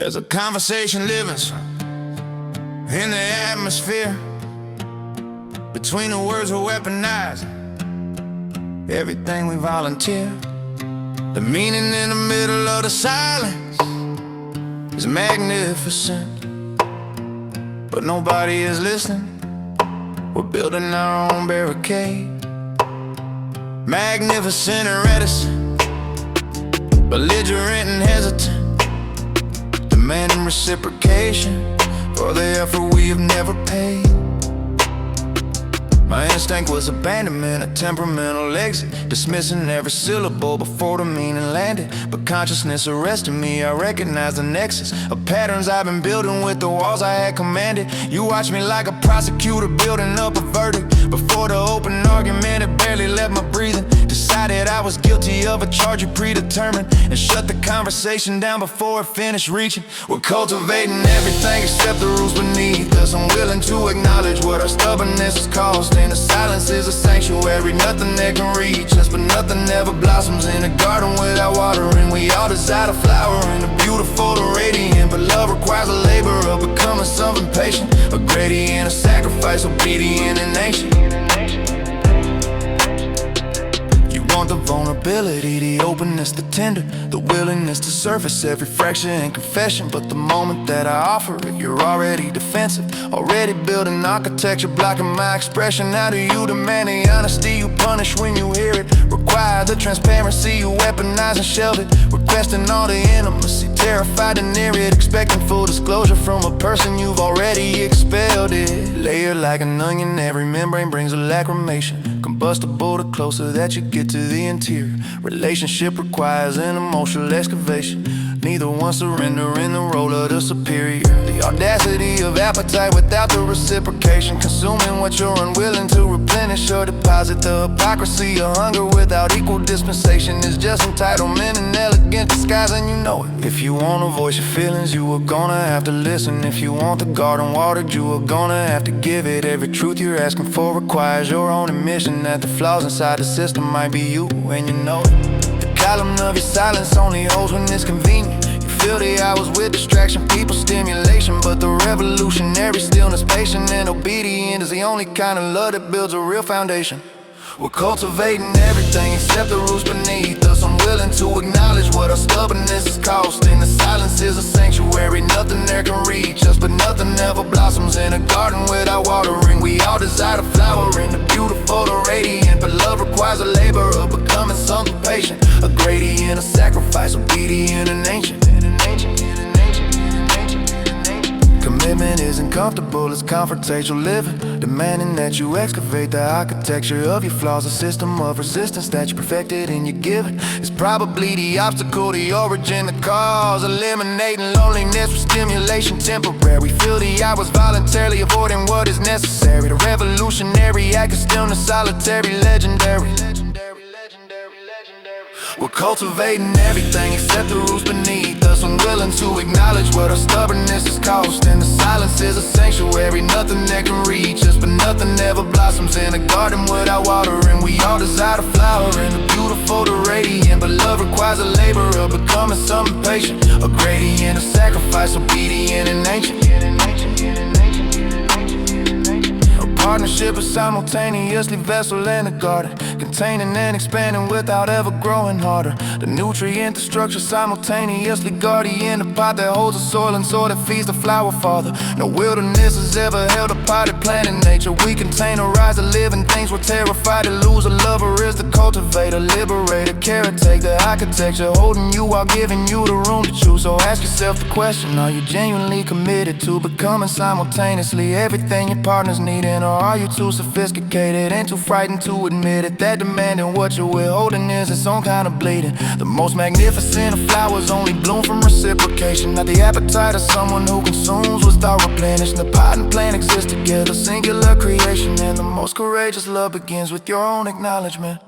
There's a conversation living in the atmosphere. Between the words we're weaponizing everything we volunteer. The meaning in the middle of the silence is magnificent, but nobody is listening. We're building our own barricade. Magnificent and reticent, belligerent and hesitant, demanding reciprocation for the effort we have never paid. My instinct was abandonment, a temperamental exit, dismissing every syllable before the meaning landed. But consciousness arrested me, I recognized the nexus of patterns I've been building with the walls I had commanded. You watched me like a prosecutor building up a verdict. Before the open argument, it barely left my breathing. Decided I was guilty of a charge you predetermined, and shut the conversation down before it finished reaching. We're cultivating everything except the roots beneath us. I'm willing to acknowledge what our stubbornness has caused. And the silence is a sanctuary, nothing that can reach us, but nothing ever blossoms in a garden without watering. We all desire a flower and the beautiful, the radiant, but love requires a labor of becoming something patient, a gradient, a sacrifice, obedient and ancient. Want the vulnerability, the openness, the tender, the willingness to surface every fracture and confession. But the moment that I offer it, you're already defensive, already building architecture, blocking my expression. How do you demand the honesty you punish when you hear it? Require the transparency you weaponize and shelve it, requesting all the intimacy, terrified to near it, expecting full disclosure from a person you've already expelled it. Layered like an onion, every membrane brings a lacrimation, combustible the closer that you get to the interior. Relationship requires an emotional excavation, neither one surrendering the role of the superior. The audacity of appetite without the reciprocation, consuming what you're unwilling to replenish or deposit. The hypocrisy of hunger without equal dispensation is just entitlement and elegant disguise, and you know it. If you wanna voice your feelings, you are gonna have to listen. If you want the garden watered, you are gonna have to give it. Every truth you're asking for requires your own admission that the flaws inside the system might be you, and you know it. The column of your silence only holds when it's convenient. You fill the hours with distraction, people stimulation, but the revolutionary stillness, patient and obedient, is the only kind of love that builds a real foundation. We're cultivating everything except the roots beneath us. I'm willing to acknowledge what our stubbornness has cost. And the silence is a sanctuary, nothing there can reach us, but nothing ever blossoms in a garden without watering. We all desire the flower and the beautiful, the radiant, but love requires a labor of becoming something patient, a gradient, a sacrifice, obedient and ancient. Commitment isn't comfortable, it's confrontational living, demanding that you excavate the architecture of your flaws. A system of resistance that you perfected and you're given is probably the obstacle, the origin, the cause. Eliminating loneliness with stimulation temporary. Fill the hours voluntarily, avoiding what is necessary. The revolutionary act is stillness, solitary, legendary. We're cultivating everything except the roots beneath us. I'm willing to acknowledge what our stubbornness has cost. And the silence is a sanctuary, nothing that can reach us, but nothing ever blossoms in a garden without watering. We all desire the flower and the beautiful, the radiant, but love requires a labor of becoming something patient, a gradient, a sacrifice, obedient and ancient. Partnership is simultaneously vessel and a garden, containing and expanding without ever growing harder. The nutrient, the structure, simultaneously guardian, the pot that holds the soil and soil that feeds the flower father. No wilderness has ever held a potted plant in nature. We containerize the living things, we're terrified to lose. A lover is the cultivator, liberator, caretake the architecture, holding you while giving you the room to choose. So ask yourself the question, are you genuinely committed to becoming simultaneously everything your partners need? And or are you too sophisticated and too frightened to admit it, that demanding what you're withholding is its own kind of bleeding? The most magnificent of flowers only bloom from reciprocation, not the appetite of someone who consumes without replenishing. The pot and plant exist together, singular creation, and the most courageous love begins with your own acknowledgement.